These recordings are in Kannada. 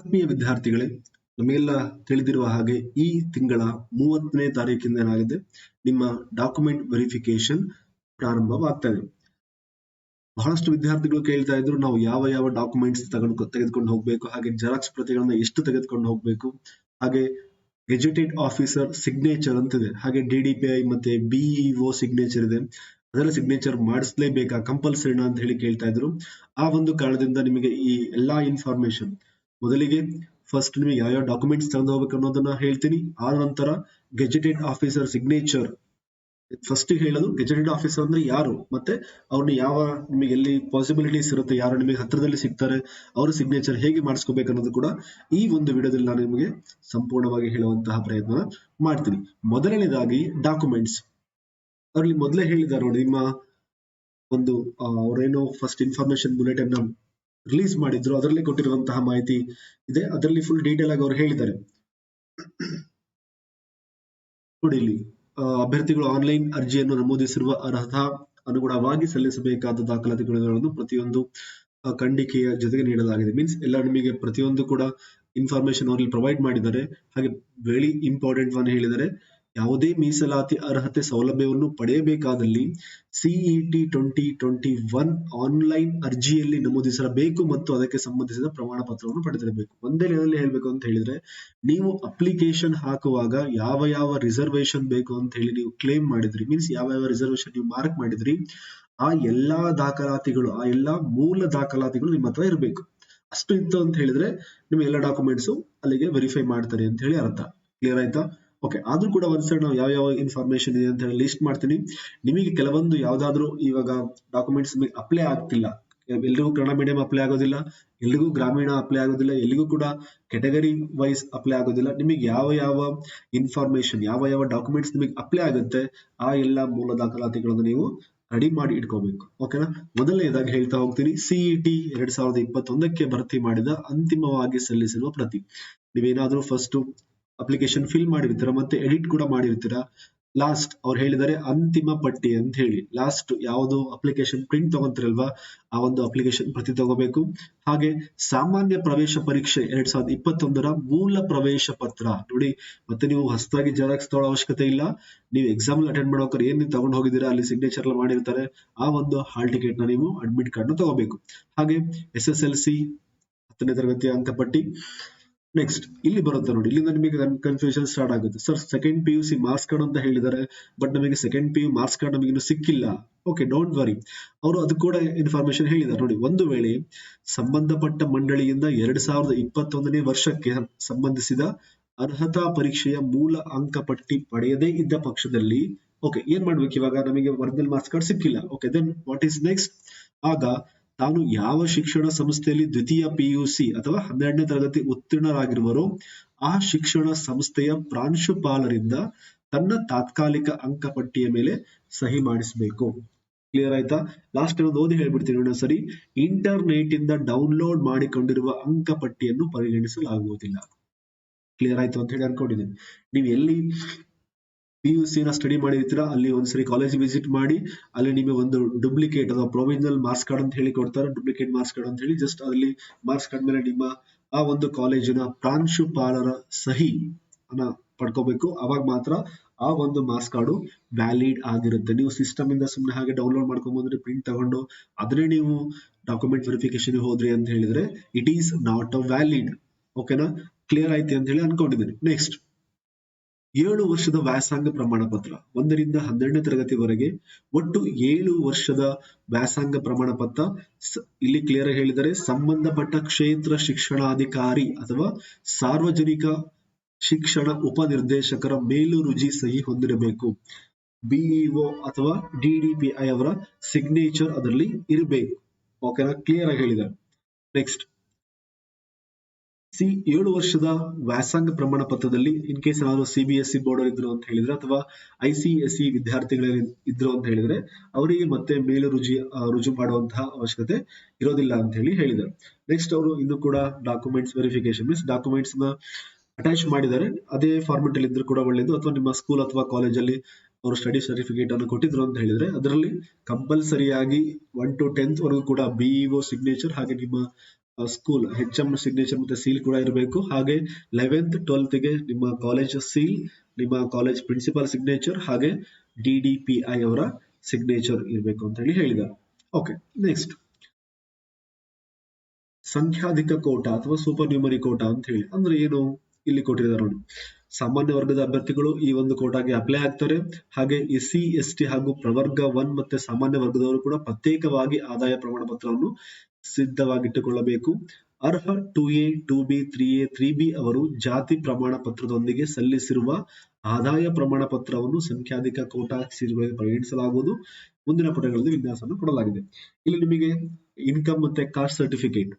ಆತ್ಮೀಯ ವಿದ್ಯಾರ್ಥಿಗಳೇ, ನಮಗೆಲ್ಲ ತಿಳಿದಿರುವ ಹಾಗೆ ಈ ತಿಂಗಳ 30ನೇ ತಾರೀಕಿಂದ ಏನಾಗಿದೆ ನಿಮ್ಮ ಡಾಕ್ಯುಮೆಂಟ್ ವೆರಿಫಿಕೇಶನ್ ಪ್ರಾರಂಭವಾಗ್ತದೆ. ಬಹಳಷ್ಟು ವಿದ್ಯಾರ್ಥಿಗಳು ಕೇಳ್ತಾ ಇದ್ರು ನಾವು ಯಾವ ಡಾಕ್ಯುಮೆಂಟ್ಸ್ ತೆಗೆದುಕೊಂಡು ಹೋಗ್ಬೇಕು, ಹಾಗೆ ಜೆರಾಕ್ಸ್ ಪ್ರತಿಗಳನ್ನ ಎಷ್ಟು ತೆಗೆದುಕೊಂಡು ಹೋಗ್ಬೇಕು, ಹಾಗೆ ಗೆಜೆಟೆಡ್ ಆಫೀಸರ್ ಸಿಗ್ನೇಚರ್ ಅಂತಿದೆ, ಹಾಗೆ DDPI ಮತ್ತೆ BEO ಸಿಗ್ನೇಚರ್ ಇದೆ, ಅದೆಲ್ಲ ಸಿಗ್ನೇಚರ್ ಮಾಡಿಸ್ಲೇಬೇಕಾ, ಕಂಪಲ್ಸರಿನಾ ಅಂತ ಹೇಳಿ ಕೇಳ್ತಾ ಇದ್ರು. ಆ ಒಂದು ಕಾರಣದಿಂದ ನಿಮಗೆ ಈ ಎಲ್ಲಾ ಇನ್ಫಾರ್ಮೇಶನ್ ಮೊದಲಿಗೆ ಫಸ್ಟ್ ನಿಮಗೆ ಯಾವ ಡಾಕ್ಯುಮೆಂಟ್ಸ್ ತಗೊಂಡು ಹೋಗ್ಬೇಕು ಅನ್ನೋದನ್ನ ಹೇಳ್ತೀನಿ. ಆದ ನಂತರ ಗೆಜೆಟೆಡ್ ಆಫೀಸರ್ ಸಿಗ್ನೇಚರ್ ಫಸ್ಟ್ ಹೇಳೋದು. ಗೆಜೆಟೆಡ್ ಆಫೀಸರ್ ಅಂದ್ರೆ ಯಾರು, ಮತ್ತೆ ಅವ್ರನ್ನ ಯಾವ ನಿಮಗೆ ಎಲ್ಲಿ ಪಾಸಿಬಿಲಿಟೀಸ್ ಇರುತ್ತೆ, ಯಾರು ನಿಮಗೆ ಹತ್ರದಲ್ಲಿ ಸಿಗ್ತಾರೆ, ಅವರ ಸಿಗ್ನೇಚರ್ ಹೇಗೆ ಮಾಡಿಸ್ಕೋಬೇಕು ಅನ್ನೋದು ಕೂಡ ಈ ಒಂದು ವಿಡಿಯೋದಲ್ಲಿ ನಾನು ನಿಮಗೆ ಸಂಪೂರ್ಣವಾಗಿ ಹೇಳುವಂತಹ ಪ್ರಯತ್ನ ಮಾಡ್ತೀನಿ. ಮೊದಲನೇದಾಗಿ ಡಾಕ್ಯುಮೆಂಟ್ಸ್. ಅವ್ರಲ್ಲಿ ಮೊದಲೇ ಹೇಳಿದ್ದಾರೆ ನೋಡಿ, ನಿಮ್ಮ ಒಂದು ಅವರೇನೋ ಫಸ್ಟ್ ಇನ್ಫಾರ್ಮೇಶನ್ ಬುಲೆಟಿನ್ ರಿಲೀಸ್ ಮಾಡಿದ್ರು, ಅದರಲ್ಲಿ ಕೊಟ್ಟಿರುವಂತಹ ಮಾಹಿತಿ ಇದೆ. ಅದರಲ್ಲಿ ಫುಲ್ ಡೀಟೇಲ್ ಆಗಿ ಅವರು ಹೇಳಿದ್ದಾರೆ ನೋಡಿ. ಇಲ್ಲಿ ಅಭ್ಯರ್ಥಿಗಳು ಆನ್ಲೈನ್ ಅರ್ಜಿಯನ್ನು ನಮೂದಿಸಿರುವ ಅರ್ಹತಾ ಅನುಗುಣವಾಗಿ ಸಲ್ಲಿಸಬೇಕಾದ ದಾಖಲಾತಿಗಳನ್ನು ಪ್ರತಿಯೊಂದು ಖಂಡಿಕೆಯ ಜೊತೆಗೆ ನೀಡಲಾಗಿದೆ. ಮೀನ್ಸ್ ಎಲ್ಲ ನಿಮಗೆ ಪ್ರತಿಯೊಂದು ಕೂಡ ಇನ್ಫಾರ್ಮೇಶನ್ ಅವರಲ್ಲಿ ಪ್ರೊವೈಡ್ ಮಾಡಿದ್ದಾರೆ. ಹಾಗೆ ವೆರಿ ಇಂಪಾರ್ಟೆಂಟ್ ಒನ್ ಹೇಳಿದರೆ, ಯಾವುದೇ ಮೀಸಲಾತಿ ಅರ್ಹತೆ ಸೌಲಭ್ಯವನ್ನು ಪಡೆಯಬೇಕಾದಲ್ಲಿ CET 2021 ಆನ್ಲೈನ್ ಅರ್ಜಿಯಲ್ಲಿ ನಮೂದಿಸಬೇಕು ಮತ್ತು ಅದಕ್ಕೆ ಸಂಬಂಧಿಸಿದ ಪ್ರಮಾಣ ಪತ್ರವನ್ನು ಪಡೆದಿರಬೇಕು. ಒಂದೇ ಲೆವೆಲ್ ಹೇಳ್ಬೇಕು ಅಂತ ಹೇಳಿದ್ರೆ, ನೀವು ಅಪ್ಲಿಕೇಶನ್ ಹಾಕುವಾಗ ಯಾವ ರಿಸರ್ವೇಶನ್ ಬೇಕು ಅಂತ ಹೇಳಿ ನೀವು ಕ್ಲೇಮ್ ಮಾಡಿದ್ರಿ, ಮೀನ್ಸ್ ಯಾವ ರಿಸರ್ವೇಶನ್ ನೀವು ಮಾರ್ಕ್ ಮಾಡಿದ್ರಿ, ಆ ಎಲ್ಲಾ ದಾಖಲಾತಿಗಳು, ಆ ಎಲ್ಲಾ ಮೂಲ ದಾಖಲಾತಿಗಳು ನಿಮ್ಮ ಹತ್ರ ಇರಬೇಕು. ಅಷ್ಟು ಇತ್ತು ಅಂತ ಹೇಳಿದ್ರೆ ನಿಮ್ಮ ಎಲ್ಲ ಡಾಕ್ಯುಮೆಂಟ್ಸ್ ಅಲ್ಲಿಗೆ ವೆರಿಫೈ ಮಾಡ್ತಾರೆ ಅಂತ ಹೇಳಿ ಅರ್ಥ. ಕ್ಲಿಯರ್ ಆಯ್ತಾ? ಓಕೆ. ಆದ್ರೂ ಕೂಡ ಒಂದ್ ಸೈಡ್ ನಾವು ಯಾವ ಇನ್ಫಾರ್ಮೇಶನ್ ಇದೆ ಅಂತ ಹೇಳಿ ಲಿಸ್ಟ್ ಮಾಡ್ತೀನಿ. ನಿಮಗೆ ಕೆಲವೊಂದು ಯಾವ್ದಾದ್ರು ಇವಾಗ ಡಾಕ್ಯುಮೆಂಟ್ಸ್ ನಿಮಗೆ ಅಪ್ಲೈ ಆಗ್ತಿಲ್ಲ, ಎಲ್ರಿಗೂ ಕನ್ನಡ ಮೀಡಿಯಂ ಅಪ್ಲೈ ಆಗೋದಿಲ್ಲ, ಎಲ್ಲಿಗೂ ಗ್ರಾಮೀಣ ಅಪ್ಲೈ ಆಗೋದಿಲ್ಲ, ಎಲ್ಲಿಗೂ ಕೂಡ ಕೆಟಗರಿ ವೈಸ್ ಅಪ್ಲೈ ಆಗೋದಿಲ್ಲ. ನಿಮಗೆ ಯಾವ ಇನ್ಫಾರ್ಮೇಶನ್, ಯಾವ ಡಾಕ್ಯುಮೆಂಟ್ಸ್ ನಿಮಗೆ ಅಪ್ಲೈ ಆಗುತ್ತೆ, ಆ ಎಲ್ಲಾ ಮೂಲ ದಾಖಲಾತಿಗಳನ್ನು ನೀವು ರೆಡಿ ಮಾಡಿ ಇಟ್ಕೋಬೇಕು. ಓಕೆನಾ? ಮೊದಲನೇದಾಗಿ ಹೇಳ್ತಾ ಹೋಗ್ತೀನಿ. CET 2021ಕ್ಕೆ ಭರ್ತಿ ಮಾಡಿದ ಅಂತಿಮವಾಗಿ ಸಲ್ಲಿಸಿರುವ ಪ್ರತಿ. ನೀವೇನಾದ್ರೂ ಫಸ್ಟ್ ಅಪ್ಲಿಕೇಶನ್ ಫಿಲ್ ಮಾಡಿರ್ತೀರ, ಮತ್ತೆ ಎಡಿಟ್ ಕೂಡ ಮಾಡಿರ್ತೀರಾ. ಲಾಸ್ಟ್ ಅವ್ರು ಹೇಳಿದರೆ ಅಂತಿಮ ಪಟ್ಟಿ ಅಂತ ಹೇಳಿ, ಲಾಸ್ಟ್ ಯಾವುದು ಅಪ್ಲಿಕೇಶನ್ ಪ್ರಿಂಟ್ ತಗೊಂತಿರಲ್ವಾ, ಆ ಒಂದು ಅಪ್ಲಿಕೇಶನ್ ಪ್ರತಿ ತಗೋಬೇಕು. ಹಾಗೆ ಸಾಮಾನ್ಯ ಪ್ರವೇಶ ಪರೀಕ್ಷೆ 2021ರ ಮೂಲ ಪ್ರವೇಶ ಪತ್ರ ನೋಡಿ. ಮತ್ತೆ ನೀವು ಹೊಸದಾಗಿ ಜೆರಾಕ್ಸ್ ತಗೊಳ್ಳೋ ಅವಶ್ಯಕತೆ ಇಲ್ಲ. ನೀವು ಎಕ್ಸಾಮ್ ಅಟೆಂಡ್ ಮಾಡೋಕೆ ಏನ್ ನೀವು ತಗೊಂಡು ಹೋಗಿದ್ದೀರಾ, ಅಲ್ಲಿ ಸಿಗ್ನೇಚರ್ ಎಲ್ಲ ಮಾಡಿರ್ತಾರೆ, ಆ ಒಂದು ಹಾಲ್ ಟಿಕೆಟ್ ನ ನೀವು ಅಡ್ಮಿಟ್ ಕಾರ್ಡ್ ನ ತಗೋಬೇಕು. ಹಾಗೆ SSLC 10ನೇ ತರಗತಿಯ ಅಂಕಪಟ್ಟಿ. ನೆಕ್ಸ್ಟ್ ಇಲ್ಲಿ ಬರುತ್ತೆ ನೋಡಿ, ಇಲ್ಲಿಂದ ನಿಮಗೆ ಕನ್ಫ್ಯೂಷನ್ ಸ್ಟಾರ್ಟ್ ಆಗುತ್ತೆ. Sir, second PUC marks card ಅಂತ ಹೇಳಿದ್ದಾರೆ, ಬಟ್ ನಮಗೆ ಸೆಕೆಂಡ್ PU ಮಾರ್ಕ್ಸ್ ಕಾರ್ಡ್ ನಮಗೆ ಇನ್ನು ಸಿಕ್ಕಿಲ್ಲ. ಓಕೆ, ಡೋಂಟ್ ವರಿ, ಅವರು ಅದು ಕೂಡ ಇನ್ಫಾರ್ಮೇಶನ್ ಹೇಳಿದ್ದಾರೆ ನೋಡಿ. ಒಂದು ವೇಳೆ ಸಂಬಂಧಪಟ್ಟ ಮಂಡಳಿಯಿಂದ 2021ನೇ ವರ್ಷಕ್ಕೆ ಸಂಬಂಧಿಸಿದ ಅರ್ಹತಾ ಪರೀಕ್ಷೆಯ ಮೂಲ ಅಂಕಪಟ್ಟಿ ಪಡೆಯದೇ ಇದ್ದ ಪಕ್ಷದಲ್ಲಿ, ಓಕೆ, ಏನ್ ಮಾಡ್ಬೇಕು ಇವಾಗ, ನಮಗೆ ಒರಿಜಿನಲ್ ಮಾರ್ಕ್ಸ್ ಕಾರ್ಡ್ ಸಿಕ್ಕಿಲ್ಲ. Okay, then what is next? ಆಗ ತಾನು ಯಾವ ಶಿಕ್ಷಣ ಸಂಸ್ಥೆಯಲ್ಲಿ ದ್ವಿತೀಯ PUC ಅಥವಾ 12ನೇ ತರಗತಿ ಉತ್ತೀರ್ಣರಾಗಿರುವರೋ ಆ ಶಿಕ್ಷಣ ಸಂಸ್ಥೆಯ ಪ್ರಾಂಶುಪಾಲರಿಂದ ತನ್ನ ತಾತ್ಕಾಲಿಕ ಅಂಕಪಟ್ಟಿಯ ಮೇಲೆ ಸಹಿ ಮಾಡಿಸಬೇಕು. ಕ್ಲಿಯರ್ ಆಯ್ತಾ? ಲಾಸ್ಟ್ ಓದಿ ಹೇಳ್ಬಿಡ್ತೀನಿ ಇನ್ನೊಂದ್ಸರಿ. ಇಂಟರ್ನೆಟ್ ಇಂದ ಡೌನ್ಲೋಡ್ ಮಾಡಿಕೊಂಡಿರುವ ಅಂಕಪಟ್ಟಿಯನ್ನು ಪರಿಗಣಿಸಲಾಗುವುದಿಲ್ಲ. ಕ್ಲಿಯರ್ ಆಯ್ತು ಅಂತ ಹೇಳಿ ಅನ್ಕೊಂಡಿದ್ದೀನಿ. ನೀವು ಎಲ್ಲಿ PUC ನ ಸ್ಟಡಿ ಮಾಡಿರ್ತೀರಾ, ಅಲ್ಲಿ ಒಂದ್ಸರಿ ಕಾಲೇಜ್ ವಿಸಿಟ್ ಮಾಡಿ, ಅಲ್ಲಿ ನಿಮಗೆ ಒಂದು ಡುಪ್ಲಿಕೇಟ್ ಅಥವಾ ಪ್ರೊವಿಷನಲ್ ಮಾರ್ಕ್ಸ್ ಕಾರ್ಡ್ ಅಂತ ಹೇಳಿ ಕೊಡ್ತಾರೆ, ಡುಪ್ಲಿಕೇಟ್ ಮಾರ್ಕ್ಸ್ ಕಾರ್ಡ್ ಅಂತ ಹೇಳಿ. ಜಸ್ಟ್ ಅಲ್ಲಿ ಮಾರ್ಕ್ಸ್ ಕಾರ್ಡ್ ಮೇಲೆ ನಿಮ್ಮ ಆ ಒಂದು ಕಾಲೇಜಿನ ಪ್ರಾಂಶುಪಾಲರ ಸಹಿ ಅನ್ನ ಪಡ್ಕೋಬೇಕು. ಅವಾಗ ಮಾತ್ರ ಆ ಒಂದು ಮಾರ್ಕ್ಸ್ ಕಾರ್ಡು ವ್ಯಾಲಿಡ್ ಆಗಿರುತ್ತೆ. ನೀವು ಸಿಸ್ಟಮ್ ಇಂದ ಸುಮ್ಮನೆ ಹಾಗೆ ಡೌನ್ಲೋಡ್ ಮಾಡ್ಕೊಂಡ್ಬಂದ್ರೆ ಪ್ರಿಂಟ್ ತಗೊಂಡು ಅದನ್ನೇ ನೀವು ಡಾಕ್ಯುಮೆಂಟ್ ವೆರಿಫಿಕೇಶನ್ ಹೋದ್ರಿ ಅಂತ ಹೇಳಿದ್ರೆ it is not a valid. ಓಕೆನಾ? ಕ್ಲಿಯರ್ ಆಯ್ತು ಅಂತ ಹೇಳಿ ಅನ್ಕೊಂಡಿದ್ದೀನಿ. ನೆಕ್ಸ್ಟ್ 7 ವರ್ಷದ ವ್ಯಾಸಂಗ ಪ್ರಮಾಣ ಪತ್ರ, 1ರಿಂದ 12ನೇ ತರಗತಿವರೆಗೆ ಒಟ್ಟು 7 ವರ್ಷದ ವ್ಯಾಸಂಗ ಪ್ರಮಾಣ ಪತ್ರ. ಇಲ್ಲಿ ಕ್ಲಿಯರ್ ಆಗಿ ಹೇಳಿದರೆ, ಸಂಬಂಧಪಟ್ಟ ಕ್ಷೇತ್ರ ಶಿಕ್ಷಣಾಧಿಕಾರಿ ಅಥವಾ ಸಾರ್ವಜನಿಕ ಶಿಕ್ಷಣ ಉಪನಿರ್ದೇಶಕರ ಮೇಲುರುಜಿ ಸಹಿ ಹೊಂದಿರಬೇಕು. BEO ಅಥವಾ DDPI ಅವರ ಸಿಗ್ನೇಚರ್ ಅದರಲ್ಲಿ ಇರಬೇಕು. ಓಕೆನಾ? ಕ್ಲಿಯರ್ ಆಗಿ ಹೇಳಿದ್ದಾರೆ. ನೆಕ್ಸ್ಟ್ 7 ವರ್ಷದ ವ್ಯಾಸಂಗ ಪ್ರಮಾಣ ಪತ್ರದಲ್ಲಿ ಇನ್ ಕೇಸ್ ಏನಾದ್ರು CBSE ಬೋರ್ಡ್ ಇದ್ರು ಅಂತ ಹೇಳಿದ್ರೆ, ಅಥವಾ ICSE ವಿದ್ಯಾರ್ಥಿಗಳು ಇದ್ರು ಅಂತ ಹೇಳಿದ್ರೆ, ಅವರಿಗೆ ಮತ್ತೆ ಮೇಲು ರುಜು ಮಾಡುವಂತಹ ಅವಶ್ಯಕತೆ ಇರೋದಿಲ್ಲ ಅಂತ ಹೇಳಿ ಹೇಳಿದ್ದಾರೆ. ನೆಕ್ಸ್ಟ್ ಅವರು ಇನ್ನು ಕೂಡ ಡಾಕ್ಯುಮೆಂಟ್ಸ್ ವೆರಿಫಿಕೇಶನ್, ಮೀನ್ಸ್ ಡಾಕ್ಯುಮೆಂಟ್ಸ್ ನ ಅಟ್ಯಾಚ್ ಮಾಡಿದ್ದಾರೆ, ಅದೇ ಫಾರ್ಮೆಟ್ ಅಲ್ಲಿ ಇದ್ರು ಕೂಡ ಒಳ್ಳೇದು. ಅಥವಾ ನಿಮ್ಮ ಸ್ಕೂಲ್ ಅಥವಾ ಕಾಲೇಜಲ್ಲಿ ಅವರು ಸ್ಟಡಿ ಸರ್ಟಿಫಿಕೇಟ್ ಅನ್ನು ಕೊಟ್ಟಿದ್ರು ಅಂತ ಹೇಳಿದ್ರೆ, ಅದರಲ್ಲಿ ಕಂಪಲ್ಸರಿಯಾಗಿ 1 to 10th ವರೆಗೂ ಕೂಡ BEO ಸಿಗ್ನೇಚರ್ ಹಾಗೆ ನಿಮ್ಮ ಸ್ಕೂಲ್ HM ಸಿಗ್ನೇಚರ್ ಮತ್ತೆ ಸೀಲ್ ಕೂಡ ಇರಬೇಕು. ಹಾಗೆ 11th 12th ಗೆ ನಿಮ್ಮ ಕಾಲೇಜ್ ಸೀಲ್, ನಿಮ್ಮ ಕಾಲೇಜ್ ಪ್ರಿನ್ಸಿಪಾಲ್ ಸಿಗ್ನೇಚರ್ ಹಾಗೆ DDPI ಅವರ ಸಿಗ್ನೇಚರ್ ಇರಬೇಕು ಅಂತ ಹೇಳಿ ಹೇಳಿದ್ದಾರೆ. ಓಕೆ, ನೆಕ್ಸ್ಟ್ ಸಂಖ್ಯಾಧಿಕ ಕೋಟಾ ಅಥವಾ ಸೂಪರ್ ನ್ಯೂಮರಿ ಕೋಟಾ ಅಂತ ಹೇಳಿ ಅಂದ್ರೆ ಏನು ಇಲ್ಲಿ ಕೊಟ್ಟಿದ್ದಾರೆ ನೋಡಿ. ಸಾಮಾನ್ಯ ವರ್ಗದ ಅಭ್ಯರ್ಥಿಗಳು ಈ ಒಂದು ಕೋಟಾಗೆ ಅಪ್ಲೈ ಆಗ್ತಾರೆ. ಹಾಗೆ SC ST ಹಾಗೂ ಪ್ರವರ್ಗ 1 ಮತ್ತೆ ಸಾಮಾನ್ಯ ವರ್ಗದವರು ಕೂಡ ಪ್ರತ್ಯೇಕವಾಗಿ ಆದಾಯ ಪ್ರಮಾಣ ಪತ್ರವನ್ನು ಸಿದ್ಧವಾಗಿಟ್ಟುಕೊಳ್ಳಬೇಕು. ಅರ್ಹ 2A 2B 3A 3B ಅವರು ಜಾತಿ ಪ್ರಮಾಣ ಪತ್ರದೊಂದಿಗೆ ಸಲ್ಲಿಸಿರುವ ಆದಾಯ ಪ್ರಮಾಣ ಪತ್ರವನ್ನು ಸಂಖ್ಯಾಧಿಕ ಕೋಟಾ ಸೀಟುಗಳಿಗೆ ಪರಿಗಣಿಸಲಾಗುವುದು. ಮುಂದಿನ ಪುಟಗಳಲ್ಲಿ ವಿನ್ಯಾಸವನ್ನು ಕೊಡಲಾಗಿದೆ. ಇಲ್ಲಿ ನಿಮಗೆ ಇನ್ಕಮ್ ಮತ್ತೆ ಕಾಸ್ಟ್ ಸರ್ಟಿಫಿಕೇಟ್,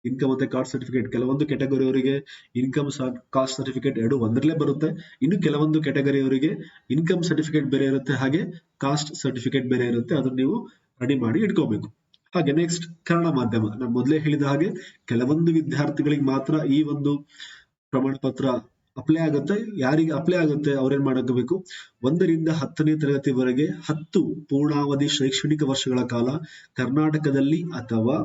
ಇನ್ಕಮ್ ಮತ್ತೆ ಕಾಸ್ಟ್ ಸರ್ಟಿಫಿಕೇಟ್ ಕೆಲವೊಂದು ಕೆಟಗರಿಯವರಿಗೆ ಇನ್ಕಮ್ ಕಾಸ್ಟ್ ಸರ್ಟಿಫಿಕೇಟ್ ಎರಡು ಒಂದರಲ್ಲೇ ಬರುತ್ತೆ. ಇನ್ನು ಕೆಲವೊಂದು ಕೆಟಗರಿಯವರಿಗೆ ಇನ್ಕಮ್ ಸರ್ಟಿಫಿಕೇಟ್ ಬೇರೆ ಇರುತ್ತೆ, ಹಾಗೆ ಕಾಸ್ಟ್ ಸರ್ಟಿಫಿಕೇಟ್ ಬೇರೆ ಇರುತ್ತೆ. ಅದನ್ನ ನೀವು ರೆಡಿ ಮಾಡಿ ಇಟ್ಕೋಬೇಕು. ಹಾಗೆ ನೆಕ್ಸ್ಟ್ ಕನ್ನಡ ಮಾಧ್ಯಮ. ನಾನು ಮೊದಲೇ ಹೇಳಿದ ಹಾಗೆ ಕೆಲವೊಂದು ವಿದ್ಯಾರ್ಥಿಗಳಿಗೆ ಮಾತ್ರ ಈ ಒಂದು ಪ್ರಮಾಣ ಪತ್ರ ಅಪ್ಲೈ ಆಗುತ್ತೆ. ಯಾರಿಗೆ ಅಪ್ಲೈ ಆಗುತ್ತೆ ಅವ್ರೇನ್ ಮಾಡಬೇಕು, 1ರಿಂದ 10ನೇ ತರಗತಿವರೆಗೆ 10 ಪೂರ್ಣಾವಧಿ ಶೈಕ್ಷಣಿಕ ವರ್ಷಗಳ ಕಾಲ ಕರ್ನಾಟಕದಲ್ಲಿ ಅಥವಾ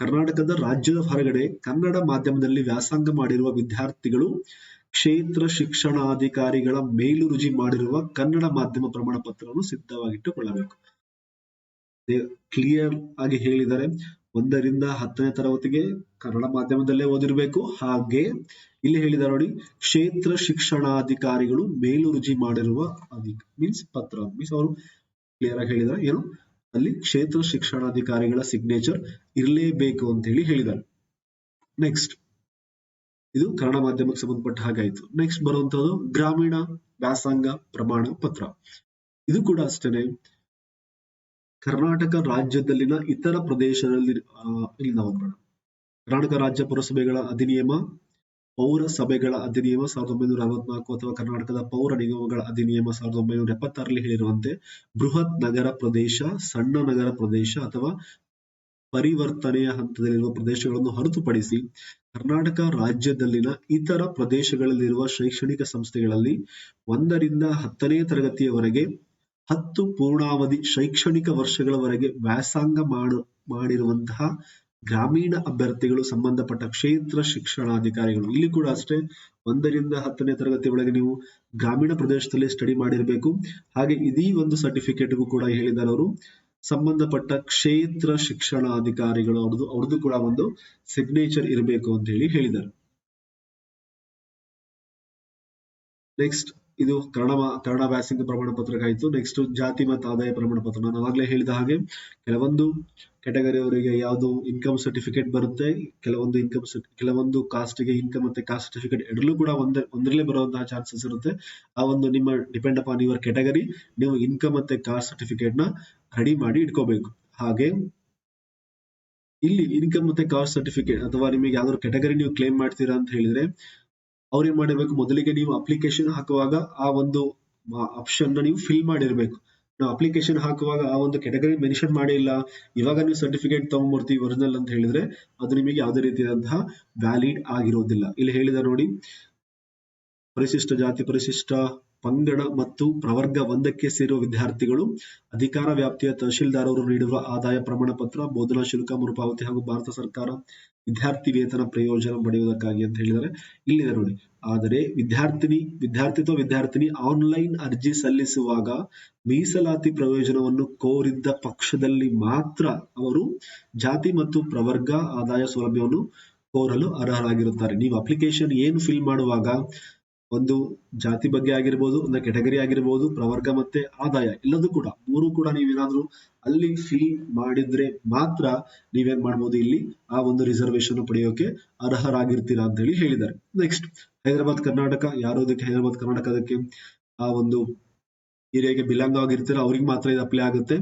ಕರ್ನಾಟಕದ ರಾಜ್ಯದ ಹೊರಗಡೆ ಕನ್ನಡ ಮಾಧ್ಯಮದಲ್ಲಿ ವ್ಯಾಸಂಗ ಮಾಡಿರುವ ವಿದ್ಯಾರ್ಥಿಗಳು ಕ್ಷೇತ್ರ ಶಿಕ್ಷಣಾಧಿಕಾರಿಗಳ ಮೇಲ್ರುಜಿ ಮಾಡಿರುವ ಕನ್ನಡ ಮಾಧ್ಯಮ ಪ್ರಮಾಣ ಪತ್ರವನ್ನು ಸಿದ್ಧವಾಗಿಟ್ಟುಕೊಳ್ಳಬೇಕು. ಕ್ಲಿಯರ್ ಆಗಿ ಹೇಳಿದ್ದಾರೆ. 1ರಿಂದ 10ನೇ ತರಗತಿಗೆ ಕನ್ನಡ ಮಾಧ್ಯಮದಲ್ಲೇ ಓದಿರ್ಬೇಕು. ಹಾಗೆ ಇಲ್ಲಿ ಹೇಳಿದ್ದಾರೆ ನೋಡಿ, ಕ್ಷೇತ್ರ ಶಿಕ್ಷಣಾಧಿಕಾರಿಗಳು ಮೇಲ್ರುಜಿ ಮಾಡಿರುವ ಮೀನ್ಸ್ ಪತ್ರ ಮೀನ್ಸ್ ಅವರು ಕ್ಲಿಯರ್ ಆಗಿ ಹೇಳಿದ್ದಾರೆ ಏನು ಅಲ್ಲಿ ಕ್ಷೇತ್ರ ಶಿಕ್ಷಣಾಧಿಕಾರಿಗಳ ಸಿಗ್ನೇಚರ್ ಇರಲೇಬೇಕು ಅಂತ ಹೇಳಿ ಹೇಳಿದ್ದಾರೆ. ನೆಕ್ಸ್ಟ್ ಇದು ಕನ್ನಡ ಮಾಧ್ಯಮಕ್ಕೆ ಸಂಬಂಧಪಟ್ಟ ಹಾಗಾಯ್ತು. ನೆಕ್ಸ್ಟ್ ಬರುವಂತದ್ದು ಗ್ರಾಮೀಣ ವ್ಯಾಸಂಗ ಪ್ರಮಾಣ ಪತ್ರ. ಇದು ಕೂಡ ಅಷ್ಟೇನೆ ಕರ್ನಾಟಕ ರಾಜ್ಯದಲ್ಲಿನ ಇತರ ಪ್ರದೇಶದಲ್ಲಿ ಕರ್ನಾಟಕ ರಾಜ್ಯ ಪುರಸಭೆಗಳ ಅಧಿನಿಯಮ, ಪೌರ ಸಭೆಗಳ ಅಧಿನಿಯಮ 1964 ಅಥವಾ ಕರ್ನಾಟಕದ ಪೌರ ನಿಗಮಗಳ ಅಧಿನಿಯಮ 1976ರಲ್ಲಿ ಹೇಳಿರುವಂತೆ ಬೃಹತ್ ನಗರ ಪ್ರದೇಶ, ಸಣ್ಣ ನಗರ ಪ್ರದೇಶ ಅಥವಾ ಪರಿವರ್ತನೆಯ ಹಂತದಲ್ಲಿರುವ ಪ್ರದೇಶಗಳನ್ನು ಹೊರತುಪಡಿಸಿ ಕರ್ನಾಟಕ ರಾಜ್ಯದಲ್ಲಿನ ಇತರ ಪ್ರದೇಶಗಳಲ್ಲಿರುವ ಶೈಕ್ಷಣಿಕ ಸಂಸ್ಥೆಗಳಲ್ಲಿ 1ರಿಂದ 10ನೇ ತರಗತಿಯವರೆಗೆ 10 ಪೂರ್ಣಾವಧಿ ಶೈಕ್ಷಣಿಕ ವರ್ಷಗಳವರೆಗೆ ವ್ಯಾಸಂಗ ಮಾಡಿರುವಂತಹ ಗ್ರಾಮೀಣ ಅಭ್ಯರ್ಥಿಗಳು ಸಂಬಂಧಪಟ್ಟ ಕ್ಷೇತ್ರ ಶಿಕ್ಷಣಾಧಿಕಾರಿಗಳು. ಇಲ್ಲಿ ಕೂಡ ಅಷ್ಟೇ 1ರಿಂದ 10ನೇ ತರಗತಿ ಒಳಗೆ ನೀವು ಗ್ರಾಮೀಣ ಪ್ರದೇಶದಲ್ಲಿ ಸ್ಟಡಿ ಮಾಡಿರ್ಬೇಕು. ಹಾಗೆ ಇದೀ ಒಂದು ಸರ್ಟಿಫಿಕೇಟ್ಗೂ ಕೂಡ ಹೇಳಿದ್ದಾರೆ ಅವರು ಸಂಬಂಧಪಟ್ಟ ಕ್ಷೇತ್ರ ಶಿಕ್ಷಣಾಧಿಕಾರಿಗಳು ಅವ್ರದ್ದು ಕೂಡ ಒಂದು ಸಿಗ್ನೇಚರ್ ಇರಬೇಕು ಅಂತ ಹೇಳಿ ಹೇಳಿದ್ದಾರೆ. ನೆಕ್ಸ್ಟ್ ಇದು ಕನ್ನಡ ವ್ಯಾಸಂಗ ಪ್ರಮಾಣ ಪತ್ರಕ್ಕಾಯ್ತು. ನೆಕ್ಸ್ಟ್ ಜಾತಿ ಮತ್ತು ಆದಾಯ ಪ್ರಮಾಣ ಪತ್ರ. ನಾನು ಆವಾಗಲೇ ಹೇಳಿದ ಹಾಗೆ ಕೆಲವೊಂದು ಕೆಟಗರಿ ಅವರಿಗೆ ಯಾವುದು ಇನ್ಕಮ್ ಸರ್ಟಿಫಿಕೇಟ್ ಬರುತ್ತೆ, ಕೆಲವೊಂದು ಕಾಸ್ಟ್ಗೆ ಇನ್ಕಮ್ ಮತ್ತೆ ಕಾಸ್ಟ್ ಸರ್ಟಿಫಿಕೇಟ್ ಎರಡಲ್ಲೂ ಕೂಡ ಒಂದರಲ್ಲೇ ಬರುವಂತಹ ಚಾನ್ಸಸ್ ಇರುತ್ತೆ. ಆ ಒಂದು ನಿಮ್ಮ ಡಿಪೆಂಡ್ ಅಪಾನ್ ಯುವರ್ ಕೆಟಗರಿ ನೀವು ಇನ್ಕಮ್ ಮತ್ತೆ ಕಾಸ್ಟ್ ಸರ್ಟಿಫಿಕೇಟ್ ನ ರೆಡಿ ಮಾಡಿ ಇಟ್ಕೋಬೇಕು. ಹಾಗೆ ಇಲ್ಲಿ ಇನ್ಕಮ್ ಮತ್ತೆ ಕಾಸ್ಟ್ ಸರ್ಟಿಫಿಕೇಟ್ ಅಥವಾ ನಿಮಗೆ ಯಾವ್ದಾದ್ರು ಕೆಟಗರಿ ನೀವು ಕ್ಲೇಮ್ ಮಾಡ್ತೀರಾ ಅಂತ ಹೇಳಿದ್ರೆ ಅವ್ರೇನ್ ಮಾಡಿರ್ಬೇಕು, ಮೊದಲಿಗೆ ನೀವು ಅಪ್ಲಿಕೇಶನ್ ಹಾಕುವಾಗ ಆ ಒಂದು ಆಪ್ಷನ್ ನ ನೀವು ಫಿಲ್ ಮಾಡಿರ್ಬೇಕು. ನಾವು ಅಪ್ಲಿಕೇಶನ್ ಹಾಕುವಾಗ ಆ ಒಂದು ಕೆಟಗರಿ ಮೆನ್ಷನ್ ಮಾಡಿಲ್ಲ, ಇವಾಗ ನೀವು ಸರ್ಟಿಫಿಕೇಟ್ ತಗೊಂಡ್ಬರ್ತೀವಿ ಒರಿಜಿನಲ್ ಅಂತ ಹೇಳಿದ್ರೆ ಅದು ನಿಮಗೆ ಯಾವುದೇ ರೀತಿಯಾದಂತಹ ವ್ಯಾಲಿಡ್ ಆಗಿರೋದಿಲ್ಲ. ಇಲ್ಲಿ ಹೇಳಿದ ನೋಡಿ, ಪರಿಶಿಷ್ಟ ಜಾತಿ, ಪರಿಶಿಷ್ಟ ಪಂಗಡ ಮತ್ತು ಪ್ರವರ್ಗ 1ಕ್ಕೆ ಸೇರುವ ವಿದ್ಯಾರ್ಥಿಗಳು ಅಧಿಕಾರ ವ್ಯಾಪ್ತಿಯ ತಹಶೀಲ್ದಾರ್ ಅವರು ನೀಡುವ ಆದಾಯ ಪ್ರಮಾಣ ಪತ್ರ, ಬೋಧನಾ ಶುಲ್ಕ ಮರುಪಾವತಿ ಹಾಗೂ ಭಾರತ ಸರ್ಕಾರ ವಿದ್ಯಾರ್ಥಿ ವೇತನ ಪ್ರಯೋಜನ ಪಡೆಯುವುದಕ್ಕಾಗಿ ಅಂತ ಹೇಳಿದರೆ ಇಲ್ಲಿದೆ ನೋಡಿ. ಆದರೆ ವಿದ್ಯಾರ್ಥಿನಿ ಆನ್ಲೈನ್ ಅರ್ಜಿ ಸಲ್ಲಿಸುವಾಗ ಮೀಸಲಾತಿ ಪ್ರಯೋಜನವನ್ನು ಕೋರಿದ್ದ ಪಕ್ಷದಲ್ಲಿ ಮಾತ್ರ ಅವರು ಜಾತಿ ಮತ್ತು ಪ್ರವರ್ಗ ಆದಾಯ ಸೌಲಭ್ಯವನ್ನು ಕೋರಲು ಅರ್ಹರಾಗಿರುತ್ತಾರೆ. ನೀವು ಅಪ್ಲಿಕೇಶನ್ ಏನು ಫಿಲ್ ಮಾಡುವಾಗ ಒಂದು ಜಾತಿ ಬಗ್ಗೆ ಆಗಿರ್ಬೋದು, ಒಂದು ಕೆಟಗರಿ ಆಗಿರ್ಬೋದು, ಪ್ರವರ್ಗ ಮತ್ತೆ ಆದಾಯ ಎಲ್ಲದೂ ಕೂಡ ಮೂರು ಕೂಡ ನೀವೇನಾದ್ರೂ ಅಲ್ಲಿ ಫಿಲ್ ಮಾಡಿದ್ರೆ ಮಾತ್ರ ನೀವೇನ್ ಮಾಡ್ಬೋದು, ಇಲ್ಲಿ ಆ ಒಂದು ರಿಸರ್ವೇಶನ್ ಪಡೆಯೋಕೆ ಅರ್ಹರಾಗಿರ್ತೀರಾ ಅಂತ ಹೇಳಿ ಹೇಳಿದ್ದಾರೆ. ನೆಕ್ಸ್ಟ್ ಹೈದರಾಬಾದ್ ಕರ್ನಾಟಕ, ಯಾರು ಅದಕ್ಕೆ ಹೈದರಾಬಾದ್ ಕರ್ನಾಟಕ ಅದಕ್ಕೆ ಆ ಒಂದು ಏರಿಯಾಗೆ ಬಿಲಾಂಗ್ ಆಗಿರ್ತೀರ ಅವ್ರಿಗೆ ಮಾತ್ರ ಇದು ಅಪ್ಲೈ ಆಗುತ್ತೆ.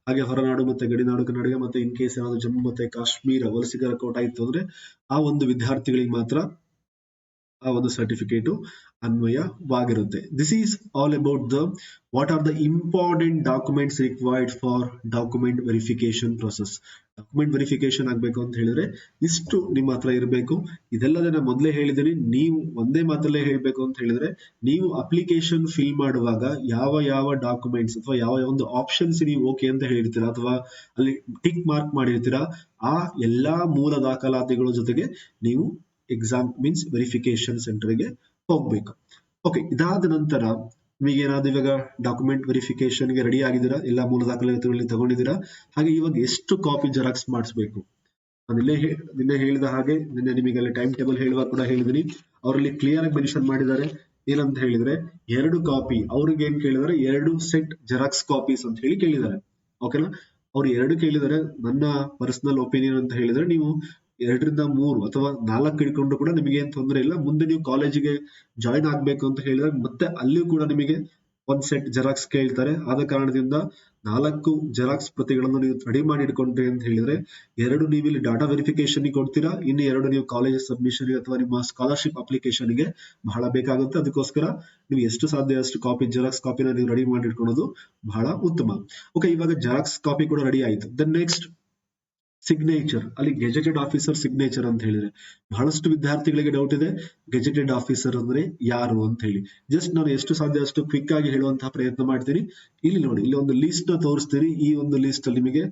ಹಾಗೆ ಹೊರನಾಡು ಮತ್ತೆ ಗಡಿನಾಡು ಕರ್ನಾಟಕ ಮತ್ತೆ ಇನ್ ಕೇಸ್ ಏನಾದ್ರು ಜಮ್ಮು ಮತ್ತೆ ಕಾಶ್ಮೀರ ವಲಸಿಗರ ಕೋಟಾ ಇತ್ತು ಅಂದ್ರೆ ಆ ಒಂದು ವಿದ್ಯಾರ್ಥಿಗಳಿಗೆ ಮಾತ್ರ ಆ ಒಂದು ಸರ್ಟಿಫಿಕೇಟ್ ಅನ್ವಯವಾಗಿರುತ್ತೆ. This is all about the what are the important documents required for document verification process. Document verification ಆಗ್ಬೇಕು ಅಂತ ಹೇಳಿದ್ರೆ ಇಷ್ಟು ನಿಮ್ಮ ಹತ್ರ ಇರಬೇಕು. ಇದೆಲ್ಲದೇ ನಾನು ಮೊದಲೇ ಹೇಳಿದ್ದೀನಿ. ನೀವು ಒಂದೇ ಮಾತಲ್ಲೇ ಹೇಳ್ಬೇಕು ಅಂತ ಹೇಳಿದ್ರೆ, ನೀವು ಅಪ್ಲಿಕೇಶನ್ ಫಿಲ್ ಮಾಡುವಾಗ ಯಾವ ಯಾವ ಡಾಕ್ಯುಮೆಂಟ್ಸ್ ಅಥವಾ ಯಾವ ಒಂದು ಆಪ್ಷನ್ಸ್ ನೀವು ಓಕೆ ಅಂತ ಹೇಳಿರ್ತೀರಾ ಅಥವಾ ಅಲ್ಲಿ ಟಿಕ್ ಮಾರ್ಕ್ ಮಾಡಿರ್ತೀರಾ, ಆ ಎಲ್ಲಾ ಮೂಲ ದಾಖಲಾತಿಗಳ ಜೊತೆಗೆ ನೀವು ಎಕ್ಸಾಮ್ ಮೀನ್ಸ್ ವೆರಿಫಿಕೇಶನ್ ಸೆಂಟರ್ಗೆ ಹೋಗ್ಬೇಕು. ಓಕೆ, ಇದಾದ ನಂತರ ನಿಮಗೆ ಏನಾದ್ರು ಇವಾಗ ಡಾಕ್ಯುಮೆಂಟ್ ವೆರಿಫಿಕೇಶನ್ಗೆ ರೆಡಿ ಆಗಿದ್ದೀರಾ, ಎಲ್ಲಾ ಮೂಲ ದಾಖಲಾತಿಗಳಲ್ಲಿ ತಗೊಂಡಿದ್ದೀರಾ. ಹಾಗೆ ಇವಾಗ ಎಷ್ಟು ಕಾಪಿ ಜೆರಾಕ್ಸ್ ಮಾಡಿಸ್ಬೇಕು, ನಾನು ನಿನ್ನೆ ಹೇಳಿದ ಹಾಗೆ ನಿನ್ನೆ ನಿಮಗೆ ಅಲ್ಲಿ ಟೈಮ್ ಟೇಬಲ್ ಹೇಳುವಾಗ ಕೂಡ ಹೇಳಿದೀನಿ. ಅವರಲ್ಲಿ ಕ್ಲಿಯರ್ ಆಗಿ ಮೆನ್ಷನ್ ಮಾಡಿದ್ದಾರೆ ಏನಂತ ಹೇಳಿದ್ರೆ 2 ಕಾಪಿ. ಅವ್ರಿಗೆ ಏನ್ ಕೇಳಿದಾರೆ, 2 ಸೆಟ್ ಜೆರಾಕ್ಸ್ ಕಾಪೀಸ್ ಅಂತ ಹೇಳಿ ಕೇಳಿದ್ದಾರೆ. ಓಕೆನಾ, ಅವ್ರು 2 ಕೇಳಿದರೆ ನನ್ನ ಪರ್ಸನಲ್ ಒಪಿನಿಯನ್ ಅಂತ ಹೇಳಿದ್ರೆ ನೀವು 2ರಿಂದ 3 ಅಥವಾ 4 ಇಟ್ಕೊಂಡು ಕೂಡ ನಿಮಗೆ ಏನ್ ತೊಂದರೆ ಇಲ್ಲ. ಮುಂದೆ ನೀವು ಕಾಲೇಜಿಗೆ ಜಾಯಿನ್ ಆಗ್ಬೇಕು ಅಂತ ಹೇಳಿದ್ರೆ ಮತ್ತೆ ಅಲ್ಲಿಯೂ ಕೂಡ ನಿಮಗೆ ಒಂದ್ ಸೆಟ್ ಜೆರಾಕ್ಸ್ ಕೇಳ್ತಾರೆ. ಆದ ಕಾರಣದಿಂದ 4 ಜೆರಾಕ್ಸ್ ಪ್ರತಿಗಳನ್ನು ನೀವು ರೆಡಿ ಮಾಡಿ ಇಟ್ಕೊಂಡ್ರಿ ಅಂತ ಹೇಳಿದ್ರೆ 2 ನೀವು ಇಲ್ಲಿ ಡಾಟಾ ವೆರಿಫಿಕೇಶನ್ ಕೊಡ್ತೀರಾ, ಇನ್ನು 2 ನೀವು ಕಾಲೇಜ್ ಸಬ್ಮಿಷನ್ ಅಥವಾ ನಿಮ್ಮ ಸ್ಕಾಲರ್ಶಿಪ್ ಅಪ್ಲಿಕೇಶನ್ ಗೆ ಬಹಳ ಬೇಕಾಗುತ್ತೆ. ಅದಕ್ಕೋಸ್ಕರ ನೀವು ಎಷ್ಟು ಸಾಧ್ಯ ಅಷ್ಟು ಕಾಪಿ ಜೆರಾಕ್ಸ್ ಕಾಪಿನ ನೀವು ರೆಡಿ ಮಾಡಿ ಇಟ್ಕೊಳ್ಳೋದು ಬಹಳ ಉತ್ತಮ. ಓಕೆ, ಇವಾಗ ಜೆರಾಕ್ಸ್ ಕಾಪಿ ಕೂಡ ರೆಡಿ ಆಯ್ತು. Then next signature. ಅಲ್ಲಿ ಗೆಜೆಟೆಡ್ ಆಫೀಸರ್ ಸಿಗ್ನೇಚರ್ ಅಂತ ಹೇಳಿದ್ರೆ ಬಹಳಷ್ಟು ವಿದ್ಯಾರ್ಥಿಗಳಿಗೆ ಡೌಟ್ ಇದೆ, ಗೆಜೆಟೆಡ್ ಆಫೀಸರ್ ಅಂದ್ರೆ ಯಾರು ಅಂತ ಹೇಳಿ. ಜಸ್ಟ್ ನಾನು ಎಷ್ಟು ಸಾಧ್ಯ ಅಷ್ಟು ಕ್ವಿಕ್ ಆಗಿ ಹೇಳುವಂತಹ ಪ್ರಯತ್ನ ಮಾಡ್ತೀನಿ. ಇಲ್ಲಿ ನೋಡಿ, ಇಲ್ಲಿ ಒಂದು ಲಿಸ್ಟ್ ನ ತೋರಿಸ್ತೀನಿ. ಈ ಒಂದು ಲಿಸ್ಟ್ ಅಲ್ಲಿ ನಿಮಗೆ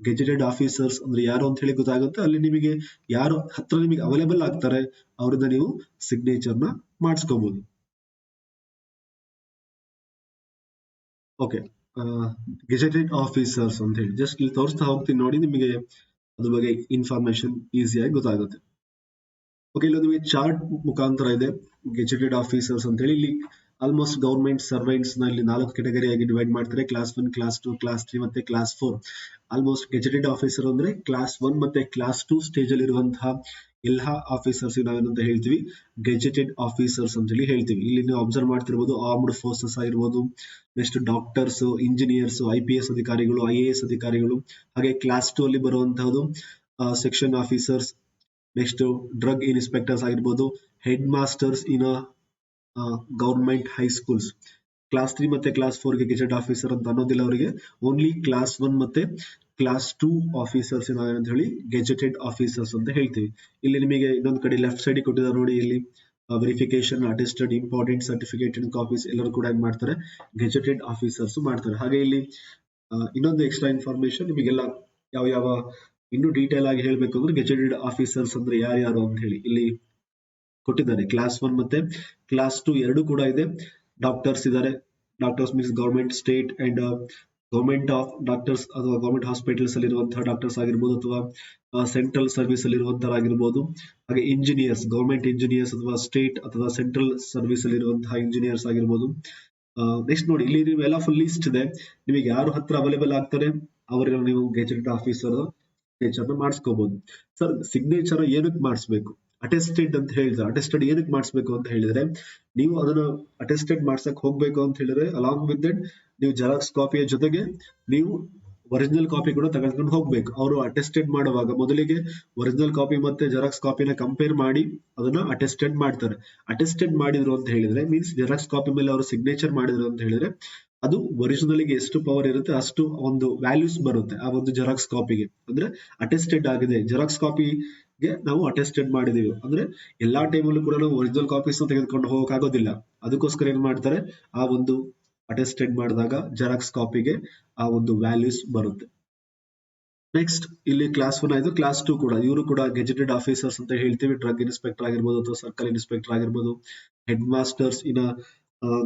ಗೆಜೆಟೆಡ್ ಆಫೀಸರ್ಸ್ ಅಂದ್ರೆ ಯಾರು ಅಂತ ಹೇಳಿ ಗೊತ್ತಾಗುತ್ತೆ. ಅಲ್ಲಿ ನಿಮಗೆ ಯಾರು ಹತ್ರ ನಿಮಗೆ ಅವೈಲೇಬಲ್ ಆಗ್ತಾರೆ ಅವರಿಂದ ನೀವು ಸಿಗ್ನೇಚರ್ ನ ಮಾಡಿಸ್ಕೋಬಹುದು. ಓಕೆ, ಗೆಜೆಟೆಡ್ ಆಫೀಸರ್ಸ್ ಅಂತ ಹೇಳಿ ಜಸ್ಟ್ ಇಲ್ಲಿ ತೋರಿಸ್ತಾ ಹೋಗ್ತೀನಿ ನೋಡಿ, ನಿಮಗೆ ಅದ್ರ ಬಗ್ಗೆ ಇನ್ಫಾರ್ಮೇಶನ್ ಈಸಿಯಾಗಿ ಗೊತ್ತಾಗುತ್ತೆ. ಓಕೆ, ಇಲ್ಲಿ ನಿಮಗೆ ಚಾರ್ಟ್ ಮುಖಾಂತರ ಇದೆ ಗೆಜೆಟೆಡ್ ಆಫೀಸರ್ಸ್ ಅಂತ ಹೇಳಿ. ಇಲ್ಲಿ ಆಲ್ಮೋಸ್ಟ್ ಗವರ್ಮೆಂಟ್ ಸರ್ವೆಂಟ್ಸ್ ನ ಇಲ್ಲಿ 4 ಕೆಟಗರಿಯಾಗಿ ಡಿವೈಡ್ ಮಾಡ್ತಾರೆ. ಕ್ಲಾಸ್ 1, ಕ್ಲಾಸ್ 2, ಕ್ಲಾಸ್ 3 ಮತ್ತೆ ಕ್ಲಾಸ್ 4. ಆಲ್ಮೋಸ್ಟ್ ಗೆಜೆಟೆಡ್ ಆಫೀಸರ್ ಅಂದ್ರೆ ಕ್ಲಾಸ್ 1 ಮತ್ತೆ ಕ್ಲಾಸ್ 2 ಸ್ಟೇಜ್ ಅಲ್ಲಿ ಇರುವಂತಹ ಎಲ್ಲಾ ಆಫೀಸರ್ಸ್ ನಾವೇನಂತ ಹೇಳ್ತೀವಿ, ಗೆಜೆಟೆಡ್ ಆಫೀಸರ್ಸ್ ಅಂತ ಹೇಳಿ ಹೇಳ್ತೀವಿ. ಇಲ್ಲಿ ನೀವು ಅಬ್ಸರ್ವ್ ಮಾಡ್ತಿರ್ಬೋದು, ಆರ್ಮ್ಡ್ ಫೋರ್ಸಸ್ ಆಗಿರ್ಬೋದು, ನೆಕ್ಸ್ಟ್ ಡಾಕ್ಟರ್ಸ್, ಇಂಜಿನಿಯರ್ಸ್, IPS ಅಧಿಕಾರಿಗಳು, IAS ಅಧಿಕಾರಿಗಳು. ಹಾಗೆ ಕ್ಲಾಸ್ 2 ಅಲ್ಲಿ ಬರುವಂತಹದ್ದು section officers, next drug inspectors ಆಗಿರ್ಬೋದು, head masters in government high schools. Class 3 ಮತ್ತೆ ಕ್ಲಾಸ್ 4 ಗೆ ಗೆಜೆಟ್ ಆಫೀಸರ್ ಅಂತ ಅನ್ನೋದಿಲ್ಲ ಅವರಿಗೆ. ಓನ್ಲಿ ಕ್ಲಾಸ್ 1 ಮತ್ತೆ ಕ್ಲಾಸ್ 2 ಆಫೀಸರ್ಸ್ ನಾವೇನಂತ ಹೇಳಿ ಗೆಜೆಟೆಡ್ ಆಫೀಸರ್ಸ್ ಅಂತ ಹೇಳ್ತೀವಿ. ಇಲ್ಲಿ ನಿಮಗೆ ಇನ್ನೊಂದು ಕಡೆ ಲೆಫ್ಟ್ ಸೈಡ್ ಕೊಟ್ಟಿದ್ದಾರೆ ನೋಡಿ, ಇಲ್ಲಿ verification attested important certificate copies ಎಲ್ಲರೂ ಕೂಡ ಏನ್ ಮಾಡ್ತಾರೆ, ಗೆಜೆಟೆಡ್ ಆಫೀಸರ್ಸ್ ಮಾಡ್ತಾರೆ. ಹಾಗೆ ಇಲ್ಲಿ ಇನ್ನೊಂದು ಎಕ್ಸ್ಟ್ರಾ ಇನ್ಫಾರ್ಮೇಶನ್ ನಿಮಗೆಲ್ಲ ಯಾವ ಯಾವ ಇನ್ನು ಡೀಟೇಲ್ ಆಗಿ ಹೇಳ್ಬೇಕು ಅಂದ್ರೆ ಗೆಜೆಟೆಡ್ ಆಫೀಸರ್ಸ್ ಅಂದ್ರೆ ಯಾರ್ಯಾರು ಅಂತ ಹೇಳಿ ಇಲ್ಲಿ ಕೊಟ್ಟಿದ್ದಾರೆ. ಕ್ಲಾಸ್ 1 ಮತ್ತೆ ಕ್ಲಾಸ್ 2 ಎರಡು ಕೂಡ ಇದೆ. ಡಾಕ್ಟರ್ಸ್ ಇದ್ದಾರೆ. Doctors means government, state and government of doctors ಅಥವಾ ಗವರ್ಮೆಂಟ್ ಹಾಸ್ಪಿಟಲ್ಸ್ ಅಲ್ಲಿ ಇರುವಂತಹ ಡಾಕ್ಟರ್ಸ್ ಆಗಿರ್ಬೋದು ಅಥವಾ ಸೆಂಟ್ರಲ್ ಸರ್ವಿಸ್ ಅಲ್ಲಿ ಇರುವಂತರಾಗಿರ್ಬೋದು. ಹಾಗೆ ಇಂಜಿನಿಯರ್ಸ್, ಗವರ್ಮೆಂಟ್ ಇಂಜಿನಿಯರ್ಸ್ ಅಥವಾ ಸ್ಟೇಟ್ ಅಥವಾ ಸೆಂಟ್ರಲ್ ಸರ್ವಿಸ್ ಅಲ್ಲಿ ಇರುವಂತಹ ಇಂಜಿನಿಯರ್ಸ್ ಆಗಿರ್ಬೋದು. ನೆಕ್ಸ್ಟ್ ನೋಡಿ, ಇಲ್ಲಿ ನೀವೆಲ್ಲ ಫುಲ್ ಲಿಸ್ಟ್ ಇದೆ. ನಿಮಗೆ ಯಾರು ಹತ್ರ ಅವೈಲೇಬಲ್ ಆಗ್ತಾರೆ ಅವರ ನೀವು ಗೆಜೆಟೆಡ್ ಆಫೀಸರ್ ಸಿಗ್ನೇಚರ್ ಮಾಡಿಸ್ಕೋಬಹುದು. ಸರ್, ಸಿಗ್ನೇಚರ್ ಏನಕ್ಕೆ ಮಾಡಿಸ್ಬೇಕು? ಅಟೆಸ್ಟೆಡ್ ಅಂತ ಹೇಳಿದ್ರೆ, ಅಟೆಸ್ಟೆಡ್ ಏನಕ್ಕೆ ಮಾಡಿಸ್ಬೇಕು ಅಂತ ಹೇಳಿದ್ರೆ, ನೀವು ಅದನ್ನ ಅಟೆಸ್ಟೆಡ್ ಮಾಡ್ಸಕ್ ಹೋಗ್ಬೇಕು ಅಂತ ಹೇಳಿದ್ರೆ ಅಲಾಂಗ್ ವಿತ್ ದಟ್ ನೀವು ಜೆರಾಕ್ಸ್ ಕಾಪಿಯ ಜೊತೆಗೆ ನೀವು ಒರಿಜಿನಲ್ ಕಾಪಿ ಕೂಡ ತಗೊಂಡ್ಕೊಂಡು ಹೋಗ್ಬೇಕು. ಅವರು ಅಟೆಸ್ಟೆಡ್ ಮಾಡುವಾಗ ಮೊದಲಿಗೆ ಒರಿಜಿನಲ್ ಕಾಪಿ ಮತ್ತೆ ಜೆರಾಕ್ಸ್ ಕಾಪಿನ ಕಂಪೇರ್ ಮಾಡಿ ಅದನ್ನ ಅಟೆಸ್ಟೆಡ್ ಮಾಡ್ತಾರೆ. ಅಟೆಸ್ಟೆಡ್ ಮಾಡಿದ್ರು ಅಂತ ಹೇಳಿದ್ರೆ ಮೀನ್ಸ್ ಜೆರಾಕ್ಸ್ ಕಾಪಿ ಮೇಲೆ ಅವರು ಸಿಗ್ನೇಚರ್ ಮಾಡಿದ್ರು ಅಂತ ಹೇಳಿದ್ರೆ ಅದು ಒರಿಜಿನಲ್ ಗೆ ಎಷ್ಟು ಪವರ್ ಇರುತ್ತೆ ಅಷ್ಟು ಒಂದು ವ್ಯಾಲ್ಯೂಸ್ ಬರುತ್ತೆ ಆ ಒಂದು ಜೆರಾಕ್ಸ್ ಕಾಪಿಗೆ. ಅಂದ್ರೆ ಅಟೆಸ್ಟೆಡ್ ಆಗಿದೆ, ಜೆರಾಕ್ಸ್ ಕಾಪಿಗೆ ನಾವು ಅಟೆಸ್ಟೆಡ್ ಮಾಡಿದೀವಿ ಅಂದ್ರೆ ಎಲ್ಲಾ ಟೈಮಲ್ಲೂ ಕೂಡ ನಾವು ಒರಿಜಿನಲ್ ಕಾಪೀಸ್ ತೆಗೆದುಕೊಂಡು ಹೋಗಕ್ಕಾಗೋದಿಲ್ಲ. ಅದಕ್ಕೋಸ್ಕರ ಏನ್ ಮಾಡ್ತಾರೆ, ಆ ಒಂದು ಅಟೆಸ್ಟೆಡ್ ಮಾಡಿದಾಗ ಜೆರಾಕ್ಸ್ ಕಾಪಿಗೆ ಆ ಒಂದು ವ್ಯಾಲ್ಯೂಸ್ ಬರುತ್ತೆ. ನೆಕ್ಸ್ಟ್ ಇಲ್ಲಿ ಕ್ಲಾಸ್ 1 ಆಯ್ತು. ಕ್ಲಾಸ್ 2 ಕೂಡ ಇವರು ಕೂಡ ಗೆಜೆಟೆಡ್ ಆಫೀಸರ್ಸ್ ಅಂತ ಹೇಳ್ತೀವಿ. ಡ್ರಗ್ ಇನ್ಸ್ಪೆಕ್ಟರ್ ಆಗಿರ್ಬೋದು ಅಥವಾ ಸರ್ಕಲ್ ಇನ್ಸ್ಪೆಕ್ಟರ್ ಆಗಿರ್ಬೋದು, head masters in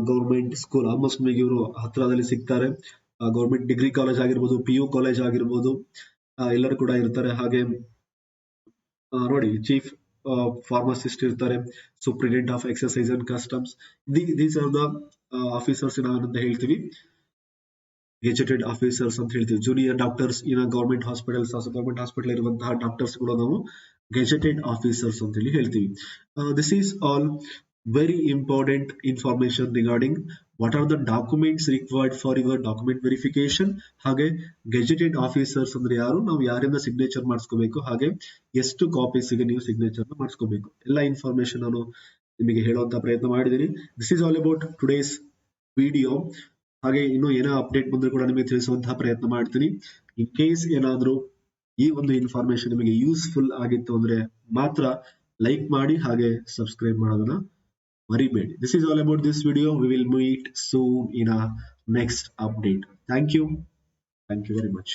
government school. Almost ನಿಮಗೆ ಇವರು ಹತ್ರದಲ್ಲಿ ಸಿಗ್ತಾರೆ. ಗೌರ್ಮೆಂಟ್ ಡಿಗ್ರಿ ಕಾಲೇಜ್ ಆಗಿರ್ಬೋದು, PU ಕಾಲೇಜ್ ಆಗಿರ್ಬೋದು, ಎಲ್ಲರೂ ಕೂಡ ಇರ್ತಾರೆ. ಹಾಗೆ ನೋಡಿ, ಚೀಫ್ ಫಾರ್ಮಸಿಸ್ಟ್ ಇರ್ತಾರೆ, superintendent of exercise and customs. These are the officers ನಾವೇನಂತ ಹೇಳ್ತೀವಿ, ಗೆಜೆಟೆಡ್ ಆಫೀಸರ್ಸ್ ಅಂತ ಹೇಳ್ತೀವಿ. Junior doctors in government hospitals, government hospital ಇರುವಂತಹ ಡಾಕ್ಟರ್ಸ್ ಕೂಡ ನಾವು ಗೆಜೆಟೆಡ್ ಆಫೀಸರ್ಸ್ ಅಂತ ಹೇಳಿ ಹೇಳ್ತೀವಿ. This is all very important information regarding what are the documents required for your document verification. ಹಾಗೆ ಗೆಜೆಟೆಡ್ ಆಫೀಸರ್ಸ್ ಅಂದ್ರೆ ಯಾರು, ನಾವು ಯಾರಿಂದ ಸಿಗ್ನೇಚರ್ ಮಾಡಿಸ್ಕೋಬೇಕು, ಹಾಗೆ ಎಷ್ಟು ಕಾಪೀಸ್ ಗೆ ನೀವು ಸಿಗ್ನೇಚರ್ ಮಾಡಿಸ್ಕೋಬೇಕು, ಎಲ್ಲ ಇನ್ಫಾರ್ಮೇಶನ್ ನಾನು ನಿಮಗೆ ಹೇಳುವಂತ ಪ್ರಯತ್ನ ಮಾಡಿದ್ದೀನಿ. This is all about today's video. ಹಾಗೆ ಇನ್ನೂ ಏನೋ ಅಪ್ಡೇಟ್ ಬಂದರೂ ಕೂಡ ನಿಮಗೆ ತಿಳಿಸುವಂತಹ ಪ್ರಯತ್ನ ಮಾಡ್ತೀನಿ. ಇನ್ ಕೇಸ್ ಏನಾದರೂ ಈ ಒಂದು ಇನ್ಫಾರ್ಮೇಶನ್ ನಿಮಗೆ ಯೂಸ್ಫುಲ್ ಆಗಿತ್ತು ಅಂದ್ರೆ ಮಾತ್ರ ಲೈಕ್ ಮಾಡಿ, ಹಾಗೆ ಸಬ್ಸ್ಕ್ರೈಬ್ ಮಾಡೋದನ್ನ ಮರಿಬೇಡಿ. This is all about this video. We will meet soon in a next update. Thank you very much.